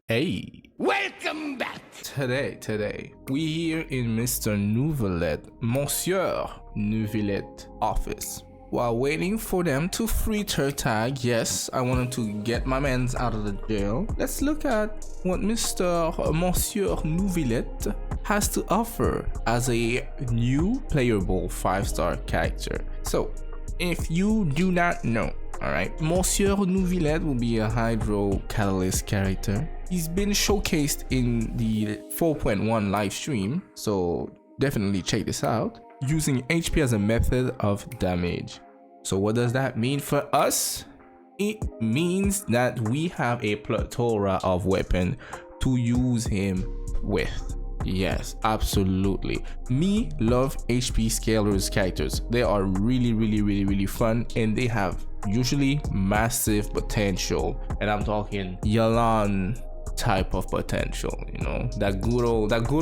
Hey, Welcome back! today, we here in Mr. Neuvillette, Monsieur Neuvillette office. While waiting for them to free their tag, yes, I wanted to get my mans out of the jail. Let's look at what Monsieur Neuvillette has to offer as a new playable 5-star character. So, if you do not know, alright, Monsieur Neuvillette will be a Hydro Catalyst character. He's been showcased in the 4.1 live stream, so definitely check this out. Using HP as a method of damage. So what does that mean for us? It means that we have a plethora of weapons to use him with. Yes, absolutely. Me love HP scalers characters. They are really fun, and they have usually massive potential. And I'm talking Yalan type of potential, you know, that good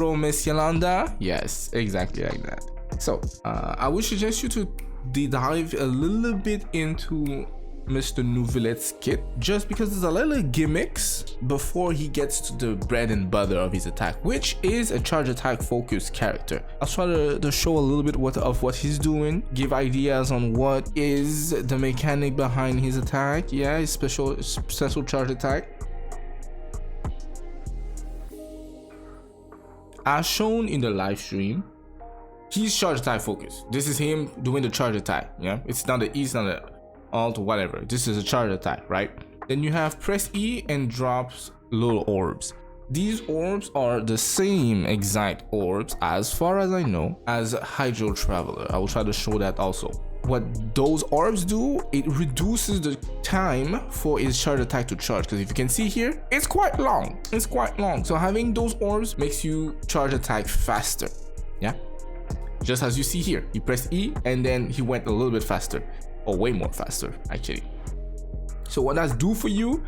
old Miss Yolanda. Yes, exactly like that. So I would suggest you to dive a little bit into Mr. Neuvillette's kit, just because there's a little gimmicks before he gets to the bread and butter of his attack, which is a charge attack focused character. I'll try to show a little bit of what he's doing, give ideas on what is the mechanic behind his attack. Yeah, his special charge attack. As shown in the live stream, he's charge attack focused. This is him doing the charge attack. Yeah, it's not the E, it's not the alt, whatever. This is a charge attack, right? Then you have press E and drops little orbs. These orbs are the same exact orbs, as far as I know, as Hydro Traveler. I will try to show that also. What those orbs do, it reduces the time for his charge attack to charge, because if you can see here, it's quite long. So having those orbs makes you charge attack faster. Yeah, just as you see here, he pressed E and then he went a little bit faster, or way more faster actually. So what that's do for you,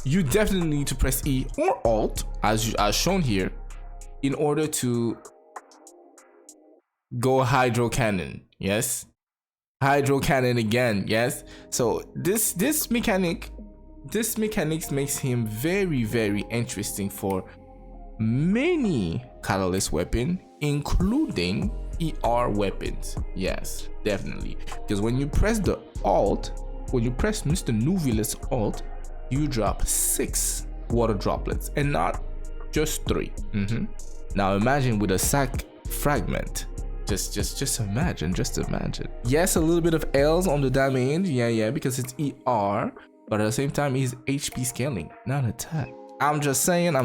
you definitely need to press E or Alt as shown here in order to go Hydro Cannon. Yes, Hydro Cannon again. Yes, so this mechanics makes him very interesting for many catalyst weapon, including ER weapons. Yes, definitely, because when you press the alt, when you press Mr. Neuvillette's alt, you drop 6 water droplets and not just 3. Now imagine with a sack fragment. Just imagine. Yes, a little bit of L's on the damage. Yeah, because it's ER, but at the same time, he's HP scaling, not attack. I'm just saying.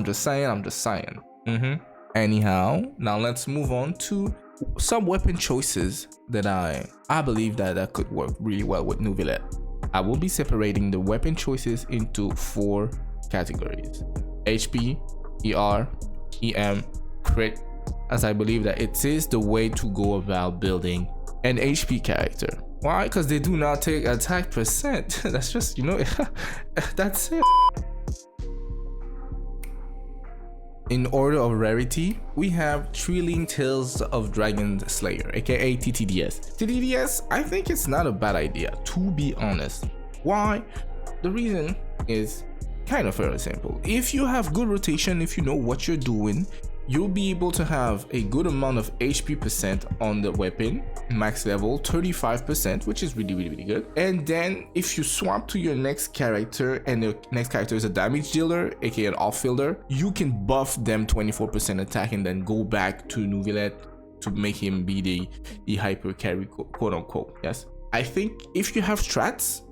Anyhow, now let's move on to some weapon choices that I believe that could work really well with Neuvillette. I will be separating the weapon choices into 4 categories: HP, ER, EM, crit, as I believe that it is the way to go about building an HP character. Why? Because they do not take attack percent. That's just, you know, that's it. In order of rarity, we have Thrilling Tales of Dragon Slayer, aka TTDS. TTDS, I think it's not a bad idea, to be honest. Why? The reason is kind of very simple. If you have good rotation, if you know what you're doing, you'll be able to have a good amount of HP percent on the weapon, max level 35%, which is really good. And then if you swap to your next character, and the next character is a damage dealer, aka an off-fielder, you can buff them 24% attack and then go back to Neuvillette to make him be the hyper carry, quote unquote. Yes, I think if you have strats,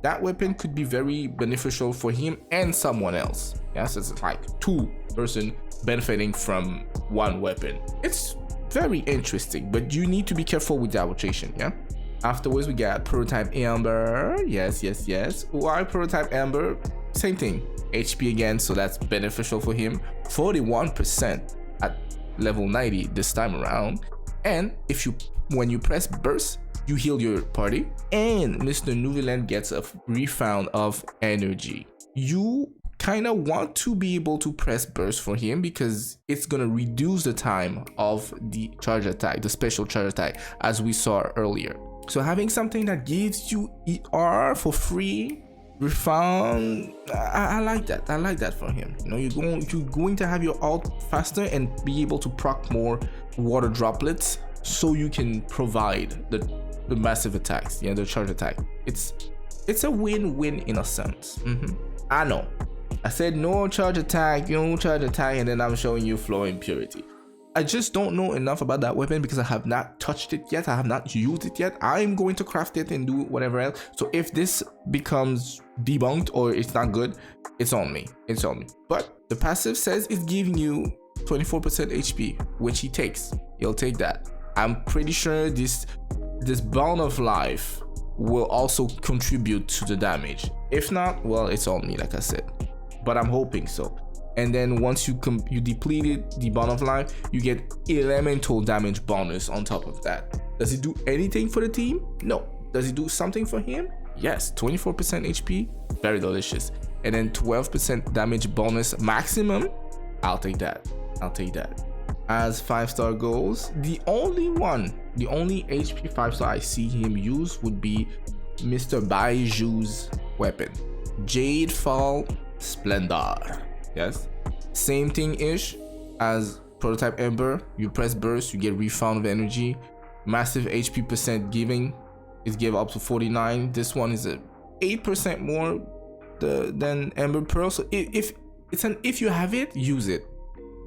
that weapon could be very beneficial for him and someone else. Yes, it's like 2 person benefiting from 1 weapon. It's very interesting, but you need to be careful with the rotation. Yeah. Afterwards, we got Prototype Amber. Yes. Why Prototype Amber? Same thing. HP again, so that's beneficial for him. 41% at level 90 this time around. And when you press burst, you heal your party, and Mr. Neuvillette gets a refound of energy. You kind of want to be able to press burst for him because it's gonna reduce the time of the charge attack, the special charge attack, as we saw earlier. So having something that gives you ER for free Refound, I like that. I like that for him. You know, you're going to have your ult faster and be able to proc more water droplets, so you can provide the massive attacks, the charge attack. It's a win-win in a sense. I know. I said no charge attack, and then I'm showing you flow impurity. I just don't know enough about that weapon because I have not touched it yet. I have not used it yet. I'm going to craft it and do whatever else. So if this becomes debunked or it's not good, it's on me. It's on me. But the passive says it's giving you 24% HP, which he takes. He'll take that. I'm pretty sure this Bond of Life will also contribute to the damage. If not, well, it's on me, like I said. But I'm hoping so. And then once you depleted the Bond of Life, you get elemental damage bonus on top of that. Does it do anything for the team? No. Does it do something for him? Yes. 24% HP, very delicious. And then 12% damage bonus maximum. I'll take that. I'll take that. As 5-star goals, the only HP 5-star I see him use would be Mr. Baiju's weapon, Jade Fall Splendor. Yes, same thing ish as prototype Ember. You press burst, you get refound of energy, massive HP percent giving is give up to 49. This one is a 8% more than Ember Pearl. So if you have it, use it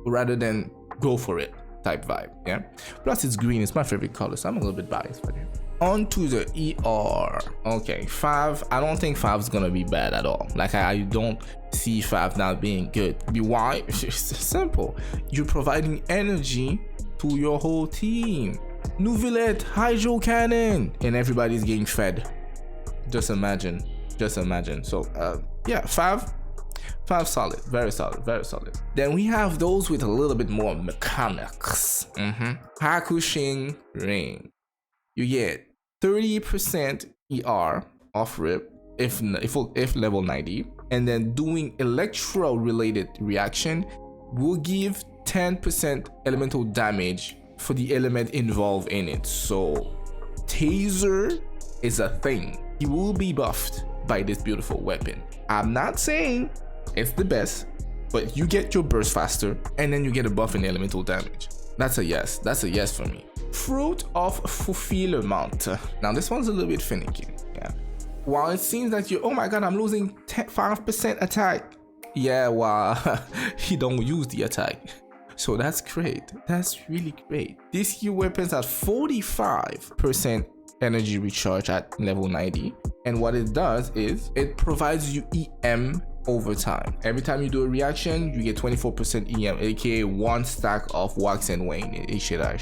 rather than go for it type vibe. Yeah, plus it's green, it's my favorite color, so I'm a little bit biased for him. On to the ER. Okay, 5. I don't think 5 is gonna be bad at all. Like I don't see 5 not being good. Why? It's simple. You're providing energy to your whole team. Neuvillette, Hydro Cannon, and everybody's getting fed. Just imagine. So yeah, 5 solid, very solid, very solid. Then we have those with a little bit more mechanics. Hakushin Ring. You get 30% ER off rip if level 90, and then doing electro related reaction will give 10% elemental damage for the element involved in it. So Taser is a thing. He will be buffed by this beautiful weapon. I'm not saying it's the best, but you get your burst faster and then you get a buff in elemental damage. That's a yes. That's a yes for me. Fruit of Fulfillment. Now this one's a little bit finicky. Yeah. While it seems that oh my god, I'm losing 5% attack. Yeah, well, he don't use the attack. So that's great. That's really great. These here weapons at 45% energy recharge at level 90. And what it does is it provides you EM over time. Every time you do a reaction, you get 24% EM, aka 1 stack of Wax and Wane, etc.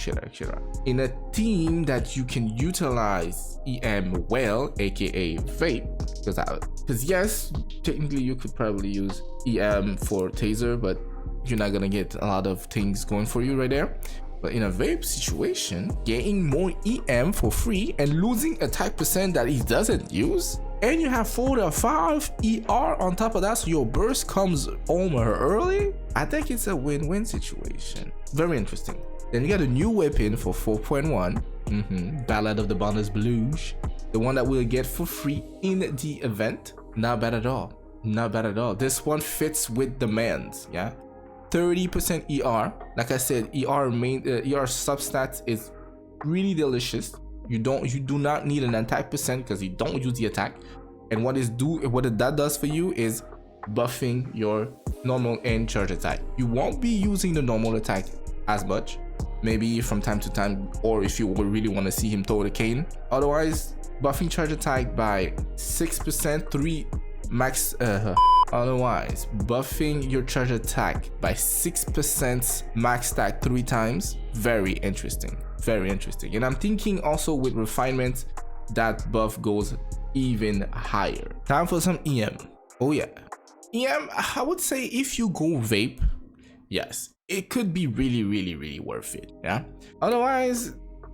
In a team that you can utilize EM well, aka Vape, because yes, technically you could probably use EM for Taser, but you're not gonna get a lot of things going for you right there. But in a Vape situation, getting more EM for free and losing attack percent that he doesn't use, and you have 4 to 5 ER on top of that, so your burst comes home early. I think it's a win-win situation. Very interesting. Then you got a new weapon for 4.1, Ballad of the Bonus Blues, the one that we'll get for free in the event. Not bad at all. Not bad at all. This one fits with demands. Yeah, 30% ER. Like I said, ER substats is really delicious. You do not need an attack percent because you don't use the attack. And what that does for you is buffing your normal and charge attack. You won't be using the normal attack as much, maybe from time to time, or if you really want to see him throw the cane. Otherwise, buffing charge attack by 6%, 3 max. Otherwise, buffing your charge attack by 6% max stack 3 times. Very interesting. Very interesting. And I'm thinking also with refinement, that buff goes even higher. Time for some EM. Oh yeah. EM, I would say if you go Vape, yes, it could be really worth it. Yeah. Otherwise,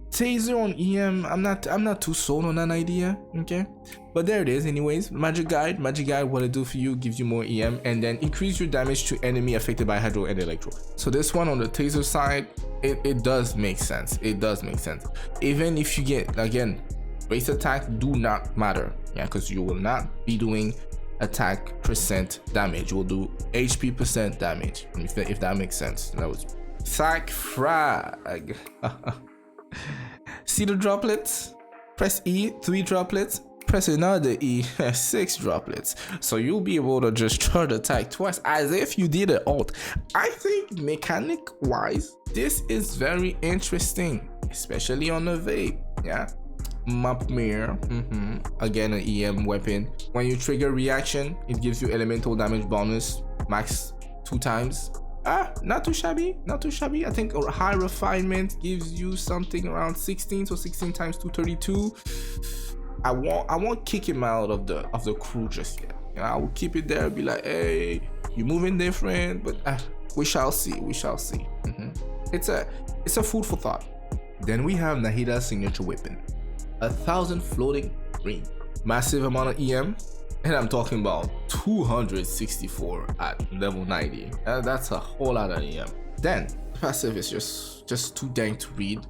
Taser on EM, I'm not too sold on that idea. Okay. But there it is anyways. Magic Guide, what it do for you, gives you more EM and then increase your damage to enemy affected by Hydro and Electro. So this one on the Taser side, it does make sense. It does make sense. Even if you get, again, base attack do not matter. Yeah, because you will not be doing attack percent damage. We'll do HP percent damage, if that makes sense. That was sack frag. See the droplets? Press E, 3 droplets. Press another E, 6 droplets. So you'll be able to just charge attack twice as if you did an alt. I think mechanic wise, this is very interesting, especially on the vape. Yeah. Map mirror, again an EM weapon. When you trigger reaction, it gives you elemental damage bonus, max 2 times. Not too shabby, not too shabby. I think high refinement gives you something around 16, so 16 times 232. I won't kick him out of the crew just yet. You know, I will keep it there, be like, hey, you're moving different, but we shall see, we shall see. It's a food for thought. Then we have Nahida's signature weapon, 1000 floating ring, massive amount of EM, and I'm talking about 264 at level 90. That's a whole lot of EM. Then the passive is just too dang to read,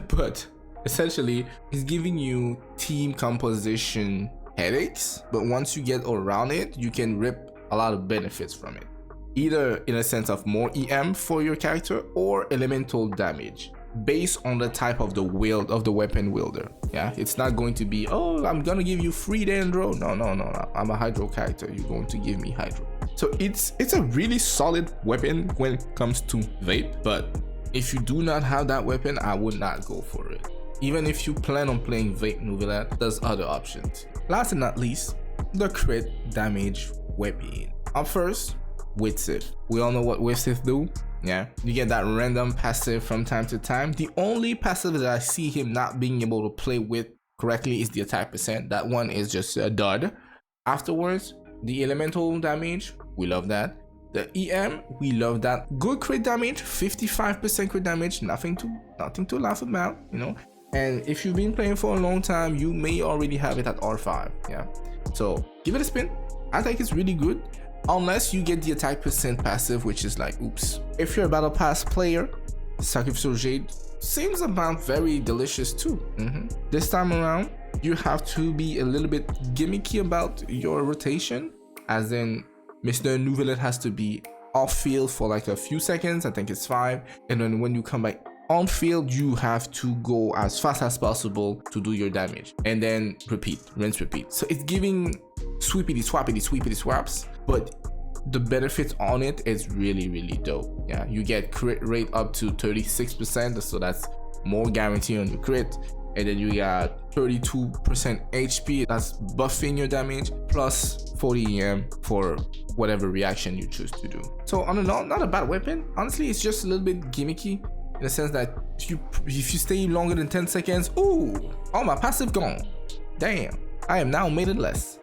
but essentially it's giving you team composition headaches, but once you get around it, you can rip a lot of benefits from it, either in a sense of more EM for your character or elemental damage based on the type of the wield of the weapon wielder. Yeah, it's not going to be, oh, I'm gonna give you free dendro. No, I'm a hydro character, you're going to give me hydro. So it's a really solid weapon when it comes to vape, but if you do not have that weapon, I would not go for it. Even if you plan on playing vape Neuvillette, there's other options. Last and not least, the crit damage weapon. Up first, Witsif. We all know what Witsif do. Yeah, you get that random passive from time to time. The only passive that I see him not being able to play with correctly is the attack percent. That one is just a dud. Afterwards, the elemental damage, we love that. The EM, we love that. Good crit damage, 55% crit damage, nothing to laugh about, you know. And if you've been playing for a long time, you may already have it at R5. Yeah, so give it a spin. I think it's really good. Unless you get the attack percent passive, which is like, oops. If you're a battle pass player, Sacrificial Jade seems about very delicious too. This time around, you have to be a little bit gimmicky about your rotation, as in Mr. Neuvillette has to be off field for like a few seconds, I think it's 5, and then when you come back on field, you have to go as fast as possible to do your damage, and then repeat, rinse, repeat. So it's giving sweepity swaps, but the benefits on it is really dope. Yeah, you get crit rate up to 36%, so that's more guarantee on your crit, and then you got 32% HP, that's buffing your damage, plus 40 EM for whatever reaction you choose to do. So on and on, not a bad weapon. Honestly, it's just a little bit gimmicky in the sense that if you stay longer than 10 seconds, ooh, oh, my passive gone. Damn, I am now made it less.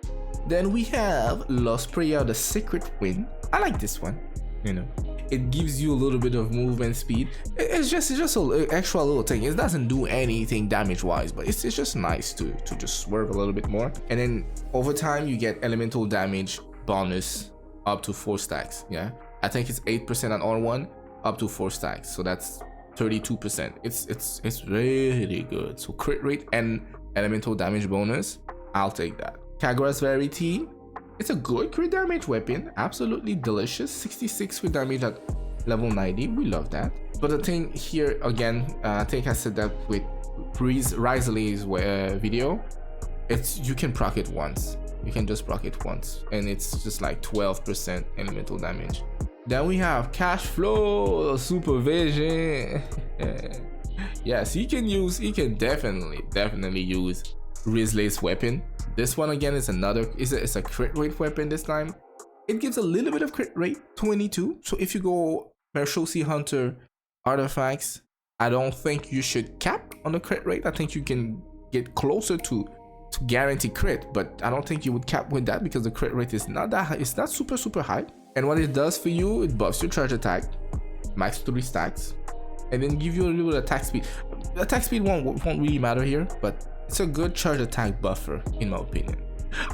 Then we have Lost Prayer, the Secret Wind. I like this one. You know, it gives you a little bit of movement speed. It's just an extra little thing. It doesn't do anything damage wise, but it's just nice to just swerve a little bit more. And then over time, you get elemental damage bonus up to 4 stacks. Yeah, I think it's 8% on R1 up to 4 stacks. So that's 32%. It's really good. So crit rate and elemental damage bonus, I'll take that. Kagura's Verity, it's a good crit damage weapon, absolutely delicious. 66 crit damage at level 90, we love that. But the thing here, again, I think I said that with Risley's video, it's you can proc it once. You can just proc it once, and it's just like 12% elemental damage. Then we have Cash Flow Supervision. Yes, he can definitely use Risley's weapon. This one again is it's a crit rate weapon this time. It gives a little bit of crit rate, 22. So if you go Mershosy Hunter artifacts, I don't think you should cap on the crit rate. I think you can get closer to guarantee crit, but I don't think you would cap with that because the crit rate is not that high. It's not super high. And what it does for you, it buffs your charge attack, max 3 stacks, and then give you a little attack speed. Attack speed won't really matter here, but it's a good charge attack buffer in my opinion.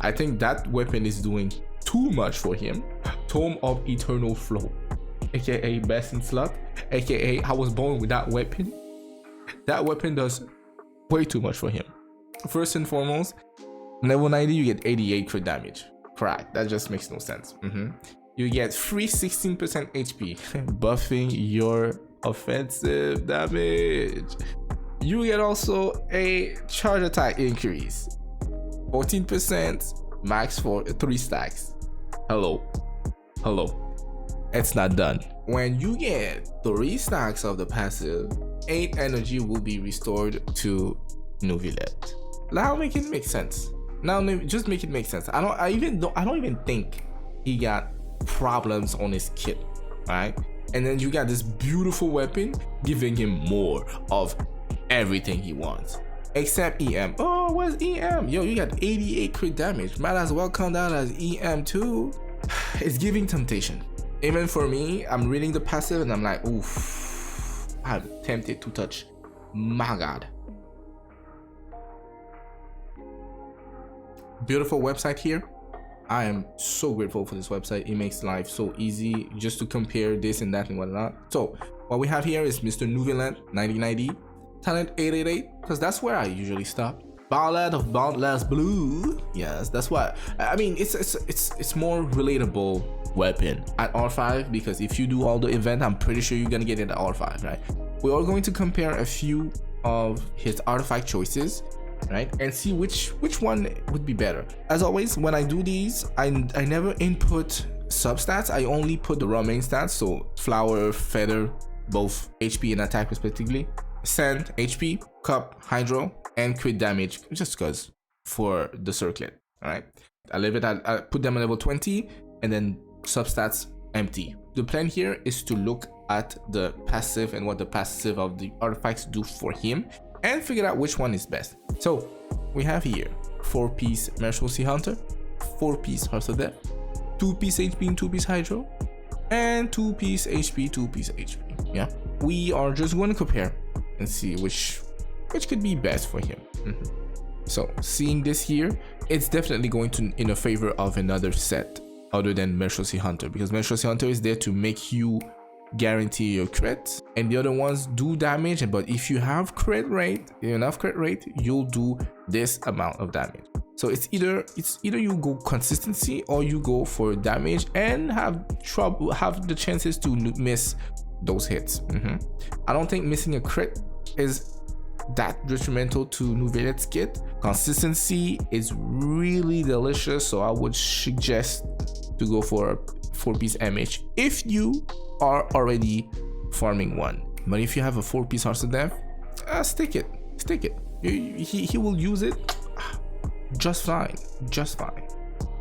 I think that weapon is doing too much for him. Tome of Eternal Flow, aka best in slot, aka I was born with that weapon. That weapon does way too much for him. First and foremost, level 90 you get 88 crit damage. crack. That just makes no sense. You get free 16% HP, buffing your offensive damage. You get also a charge attack increase, 14%, max for 3 stacks. Hello. It's not done. When you get 3 stacks of the passive, 8 energy will be restored to Neuvillette. Now make it make sense. Now just make it make sense. I don't even think he got problems on his kit, right? And then you got this beautiful weapon giving him more of everything he wants, except EM. Oh, where's EM? Yo, you got 88 crit damage. Might as well count that as EM too. It's giving temptation. Even for me, I'm reading the passive and I'm like, oof, I'm tempted to touch. My God. Beautiful website here. I am so grateful for this website. It makes life so easy just to compare this and that and whatnot. So what we have here is Mr. Neuvillette 9090, talent 888, because that's where I usually stop. Ballad of Boundless Blue. Yes, that's what I mean. It's more relatable weapon at R5, because if you do all the event, I'm pretty sure you're gonna get it at R5, right? We are going to compare a few of his artifact choices, right, and see which one would be better. As always, when I do these, I never input substats. I only put the raw main stats, so flower, feather, both HP and attack respectively, sand, HP, cup, hydro, and crit damage, just because for the circlet. All right, I put them at level 20, and then substats empty. The plan here is to look at the passive and what the passive of the artifacts do for him, and figure out which one is best. So we have here 4-piece Merciless Hunter, 4-piece Hearth of Death, 2-piece HP and 2-piece Hydro, and 2-piece HP, 2-piece HP. Yeah, we are just going to compare and see which could be best for him. So seeing this here, it's definitely going to in a favor of another set other than Merciless Hunter, because Merciless Hunter is there to make you guarantee your crit, and the other ones do damage, but if you have enough crit rate, you'll do this amount of damage. So it's either you go consistency or you go for damage and have the chances to miss those hits. I don't think missing a crit is that detrimental to Neuvillette's kit. Consistency is really delicious, so I would suggest to go for a 4-piece MH if you are already farming one. But if you have a 4-piece Hearth of Death, stick it. He will use it just fine.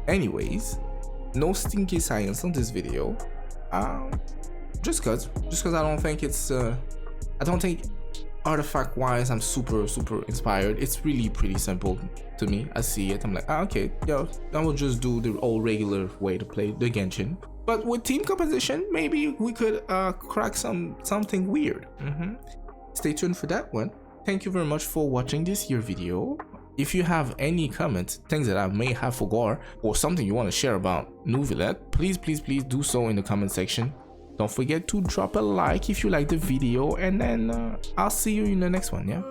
Anyways, no stinky science on this video. Just cause I don't think it's I don't think artifact wise I'm super inspired. It's really pretty simple to me. I see it, I'm like, okay, yo, I will just do the old regular way to play the Genshin. But with team composition, maybe we could crack something weird. Stay tuned for that one. Thank you very much for watching this here video. If you have any comments, things that I may have forgot, or something you want to share about Neuvillette, please do so in the comment section. Don't forget to drop a like if you like the video, and then I'll see you in the next one. Yeah.